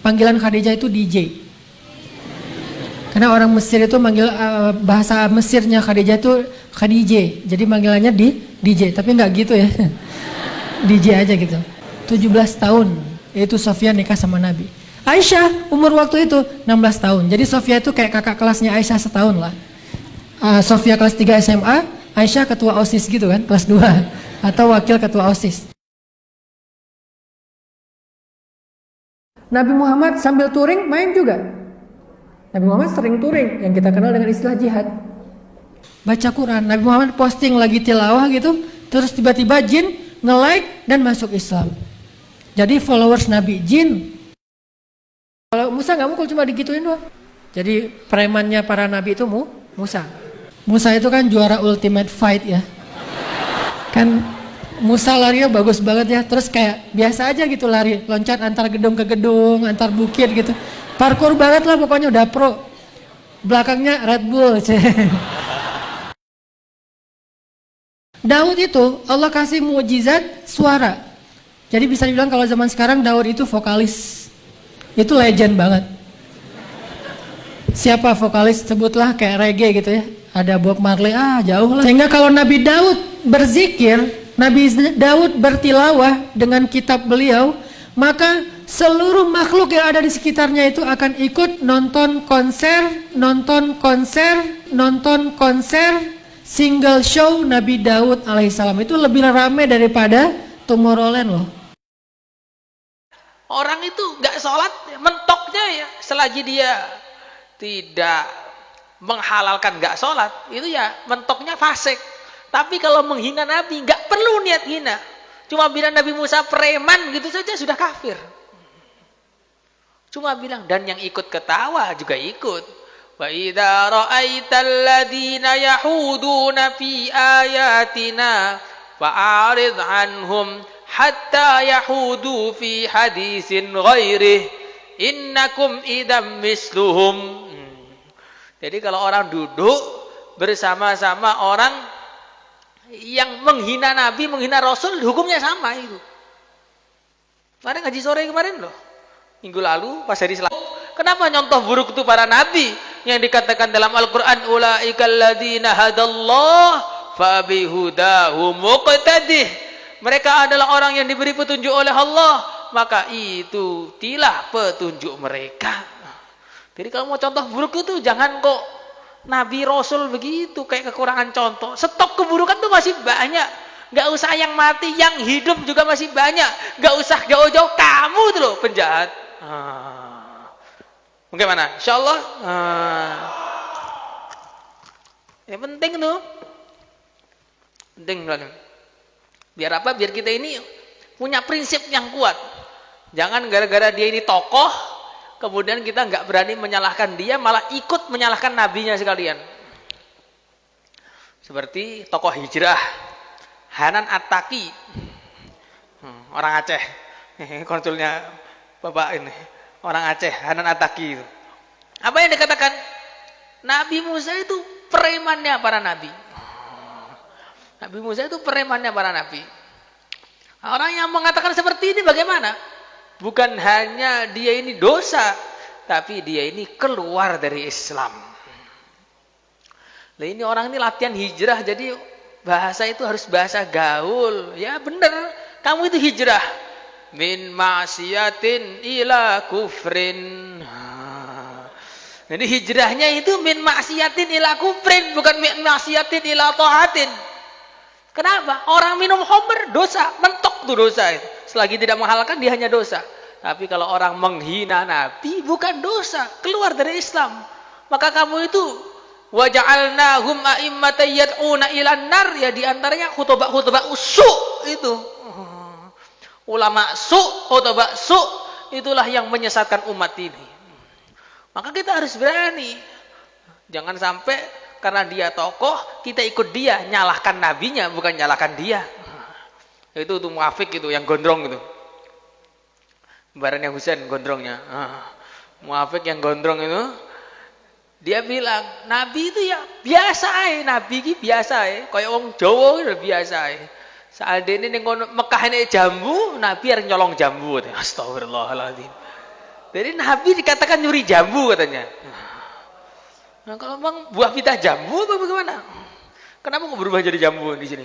panggilan Khadijah itu DJ. Karena orang Mesir itu manggil bahasa Mesirnya Khadijah itu Khadijah. Jadi panggilannya di DJ, tapi nggak gitu ya. DJ aja gitu. 17 tahun itu Sofia nikah sama Nabi. Aisyah umur waktu itu 16 tahun. Jadi Sofia itu kayak kakak kelasnya Aisyah setahun lah. Sofia kelas 3 SMA, Aisyah ketua OSIS gitu kan, kelas 2 atau wakil ketua OSIS. Nabi Muhammad sambil touring main juga. Nabi Muhammad sering touring yang kita kenal dengan istilah jihad. Baca Quran, Nabi Muhammad posting lagi tilawah gitu, terus tiba-tiba jin nge-like dan masuk Islam. Jadi followers Nabi jin. Kalau Musa nggak mukul, cuma digituin doang. Jadi premannya para nabi itu Musa. Musa itu kan juara ultimate fight ya. Kan Musa larinya bagus banget ya, terus kayak biasa aja gitu lari, loncat antar gedung ke gedung, antar bukit gitu. Parkour banget lah pokoknya, udah pro. Belakangnya Red Bull. Daud itu Allah kasih mukjizat suara. Jadi bisa dibilang kalau zaman sekarang Daud itu vokalis. Itu legend banget. Siapa vokalis sebutlah kayak reggae gitu ya. Ada Bob Marley, jauh lah. Sehingga kalau Nabi Daud berzikir, Nabi Daud bertilawah dengan kitab beliau, maka seluruh makhluk yang ada di sekitarnya itu akan ikut nonton konser single show Nabi Daud alaihissalam. Itu lebih ramai daripada Tomorrowland loh. Orang itu nggak sholat, mentoknya ya, selagi dia tidak menghalalkan nggak sholat, itu ya mentoknya fasik. Tapi kalau menghina Nabi, nggak perlu niat hina. Cuma bilang Nabi Musa preman gitu saja sudah kafir. Cuma bilang, dan yang ikut ketawa juga ikut. Wa idza ra'aital ladzina yahuduna fi ayatina fa'arid anhum hatta yahudu fi hadisin ghairih innakum idam misluhum. Jadi kalau orang duduk bersama-sama orang yang menghina Nabi, menghina Rasul, hukumnya sama itu. Kemarin ngaji sore kemarin loh, minggu lalu pas hari Selasa. Kenapa nyontoh buruk itu para nabi yang dikatakan dalam Al-Quran ulaikal ladzina hadallah fa bihudahu muqtadih. Mereka adalah orang yang diberi petunjuk oleh Allah, maka itu tilah petunjuk mereka. Jadi kalau mau contoh buruk itu jangan kok Nabi Rasul begitu kayak kekurangan contoh. Stok keburukan tuh masih banyak. Gak usah yang mati, yang hidup juga masih banyak. Gak usah jauh-jauh kamu tuh loh penjahat. Bagaimana? Insya Allah. Yang penting tuh. Penting banget. Biar apa? Biar kita ini punya prinsip yang kuat. Jangan gara-gara dia ini tokoh, kemudian kita nggak berani menyalahkan dia, malah ikut menyalahkan nabinya sekalian. Seperti tokoh hijrah, Hanan At-Taqi, orang Aceh, konsulnya bapak ini, orang Aceh, Hanan At-Taqi itu. Apa yang dikatakan? Nabi Musa itu premannya para nabi. Nabi Musa itu premannya para nabi. Orang yang mengatakan seperti ini bagaimana? Bukan hanya dia ini dosa, tapi dia ini keluar dari Islam. Nah ini orang ini latihan hijrah, jadi bahasa itu harus bahasa gaul. Ya benar, kamu itu hijrah. Min ma'siyatin ila kufrin. Jadi hijrahnya itu min ma'siyatin ila kufrin, bukan min ma'siyatin ila ta'atin. Kenapa? Orang minum khamr dosa, mentok tuh dosa itu. Selagi tidak menghalalkan dia hanya dosa. Tapi kalau orang menghina Nabi bukan dosa, keluar dari Islam. Maka kamu itu waja'alnahum a'immatan yad'una ilan nar, ya diantaranya khutbah-khutbah usuk itu. Ulama su, khutbah su, itulah yang menyesatkan umat ini. Maka kita harus berani. Jangan sampai karena dia tokoh, kita ikut dia, nyalahkan nabinya, bukan nyalahkan dia. Itu tuh muafik itu, yang gondrong itu. Barannya Husain gondrongnya. Muafik yang gondrong itu, dia bilang, Nabi itu ya biasa Nabi ini biasa kayak orang Jawa itu biasa Saat ini Mekah ini jambu, Nabi harus nyolong jambu. Astagfirullahaladzim. Jadi Nabi dikatakan nyuri jambu katanya. Nah, kalau memang buah pita jambu apa bagaimana? Kenapa kok berubah jadi jambu di sini?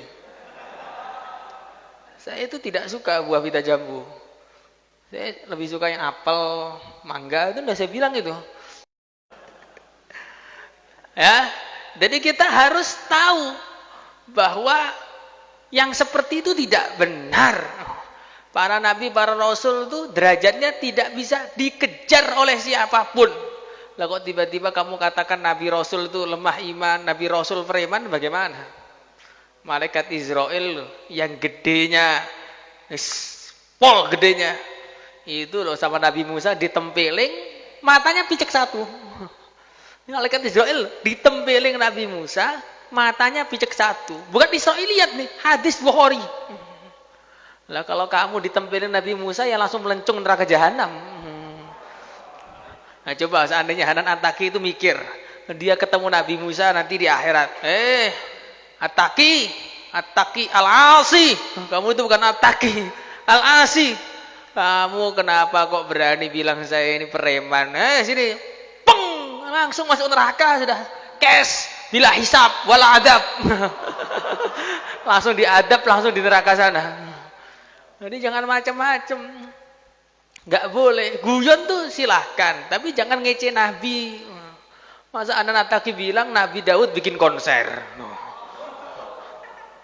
Saya itu tidak suka buah pita jambu. Saya lebih suka yang apel, mangga, itu udah saya bilang itu. Ya, jadi kita harus tahu bahwa yang seperti itu tidak benar. Para nabi, para rasul itu derajatnya tidak bisa dikejar oleh siapapun. Lah kok tiba-tiba kamu katakan nabi rasul itu lemah iman, nabi rasul preman, bagaimana? Malaikat Israel yang gedenya, pol gedenya, itu loh sama Nabi Musa ditempeling, matanya picek satu. Malaikat Israel ditempeling Nabi Musa, matanya picek satu. Bukan Israiliyat nih, hadis Bukhari. Lah kalau kamu ditempelin Nabi Musa ya langsung melencung neraka jahanam. Nah coba seandainya Hanan Attaqi itu mikir, dia ketemu Nabi Musa nanti di akhirat. Attaqi Al-Asi. Kamu itu bukan Attaqi, Al-Asi. Kamu kenapa kok berani bilang saya ini preman? Sini, peng, langsung masuk neraka sudah. Kes, bila hisab, wala adab. Langsung diadab, langsung di neraka sana. Jadi jangan macam-macam. Nggak boleh. Guyon tuh silahkan, tapi jangan ngece Nabi. Masa Hanan Attaqi bilang Nabi Daud bikin konser?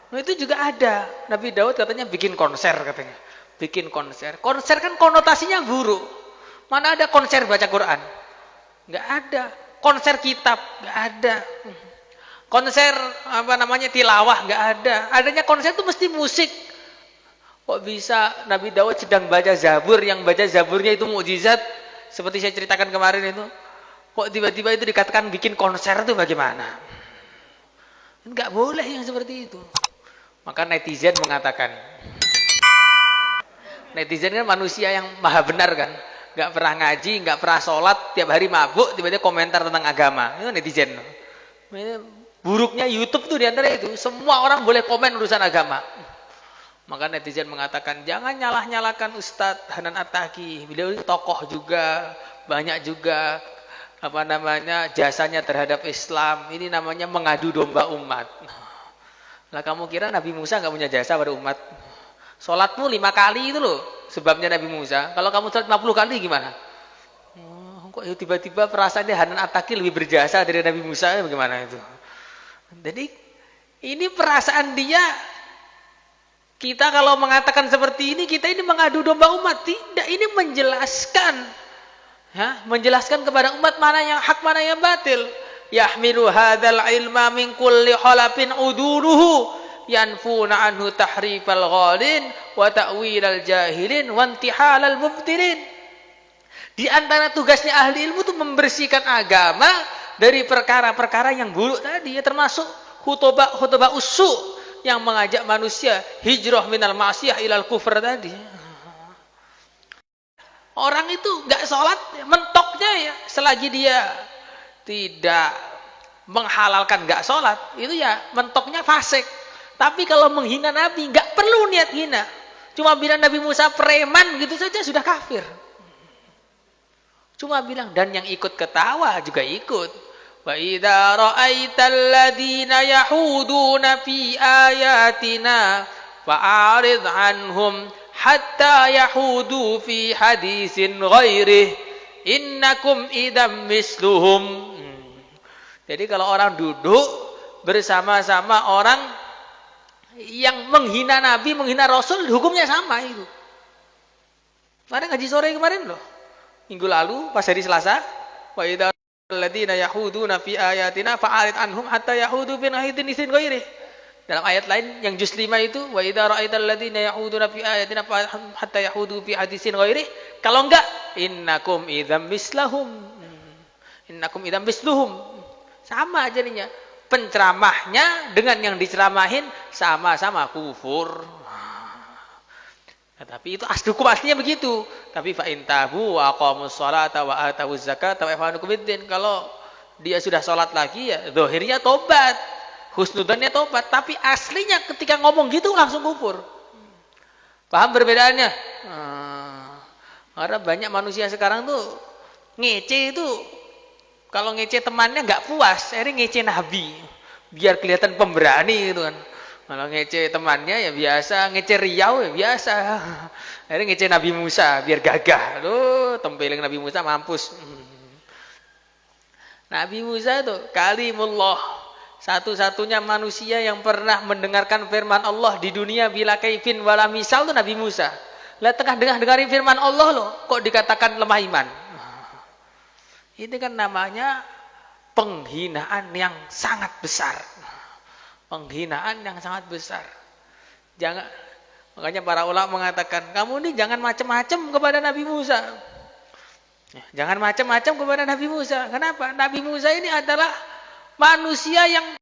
Nah, itu juga ada. Nabi Daud katanya bikin konser katanya. Bikin konser. Konser kan konotasinya buruk. Mana ada konser baca Quran? Nggak ada. Konser kitab? Nggak ada. Konser tilawah? Nggak ada. Adanya konser itu mesti musik. Kok bisa Nabi Daud sedang baca Zabur, yang baca Zaburnya itu mukjizat, seperti saya ceritakan kemarin itu. Kok tiba-tiba itu dikatakan bikin konser itu bagaimana? Enggak boleh yang seperti itu. Maka netizen mengatakan, netizen kan manusia yang maha benar kan, nggak pernah ngaji, nggak pernah sholat, tiap hari mabuk, tiba-tiba komentar tentang agama. Itu netizen. Buruknya YouTube tuh diantara itu, semua orang boleh komen urusan agama. Maka netizen mengatakan, jangan nyalah-nyalakan Ustadz Hanan Attaqi. Beliau tokoh juga, banyak juga jasanya terhadap Islam. Ini namanya mengadu domba umat. Lah kamu kira Nabi Musa nggak punya jasa pada umat? Sholatmu 5 kali itu loh sebabnya Nabi Musa. Kalau kamu sholat 50 kali gimana? Kok tiba-tiba perasaannya Hanan Attaqi lebih berjasa dari Nabi Musa? Bagaimana itu? Jadi ini perasaan dia. Kita kalau mengatakan seperti ini, kita ini mengadu domba umat. Tidak, ini menjelaskan. Menjelaskan kepada umat mana yang hak, mana yang batil. Yahmilu hadzal ilma min kulli khalafin uduruhu yanfuna anhu tahrifal ghalin wa ta'wilal jahilin wa intihalal mubtilin. Di antara tugasnya ahli ilmu itu membersihkan agama dari perkara-perkara yang buruk tadi, ya, termasuk khutbah usu yang mengajak manusia hijrah minal ma'siyah ilal kufr tadi. Orang itu nggak sholat, mentoknya ya, selagi dia tidak menghalalkan nggak sholat, itu ya mentoknya fasik. Tapi kalau menghina Nabi, nggak perlu niat hina. Cuma bilang Nabi Musa preman gitu saja sudah kafir. Cuma bilang, dan yang ikut ketawa juga ikut. Wa idza ra'aital ladzina yahuduna fi ayatina fa'arid anhum hatta yahudu fi hadisin ghairih innakum idam misluhum. Jadi kalau orang duduk bersama-sama orang yang menghina Nabi, menghina Rasul, hukumnya sama itu. Kemarin ngaji sore kemarin loh. Minggu lalu pas hari Selasa, wa idza alladzina yahuduna fi ayatina fa'arid anhum hatta yahudu fi hadisin ghairih. Dalam ayat lain yang juz 5 itu, wa idza ra'aital ladzina yahuduna fi ayatina hatta yahudu fi hadisin ghairih. Kalau enggak, innakum idzam mislahum. Innakum idzam misluhum. Sama jadinya. Penceramahnya dengan yang diceramahin sama-sama kufur. Nah, tapi itu hukum aslinya begitu. Tapi fa in tabu wa aqamus sholata wa atawuz zakata wa ikhwanukum biddin. Kalau dia sudah sholat lagi ya zahirnya tobat. Husnudzannya tobat, tapi aslinya ketika ngomong gitu langsung kufur. Paham perbedaannya? Karena banyak manusia sekarang tuh ngece itu, kalau ngece temannya nggak puas, akhirnya ngece Nabi biar kelihatan pemberani gitu kan. Kalau ngece temannya ya biasa, ngece Riau ya biasa. Akhirnya ngece Nabi Musa biar gagah. Aduh, tempeling Nabi Musa mampus. Nabi Musa itu kalimullah, satu-satunya manusia yang pernah mendengarkan firman Allah di dunia bila kaifin wala misal itu Nabi Musa. Lah tengah dengarin firman Allah loh, kok dikatakan lemah iman. Itu kan namanya penghinaan yang sangat besar. Penghinaan yang sangat besar. Jangan, makanya para ulama mengatakan, kamu ini jangan macam-macam kepada Nabi Musa. Jangan macam-macam kepada Nabi Musa. Kenapa? Nabi Musa ini adalah manusia yang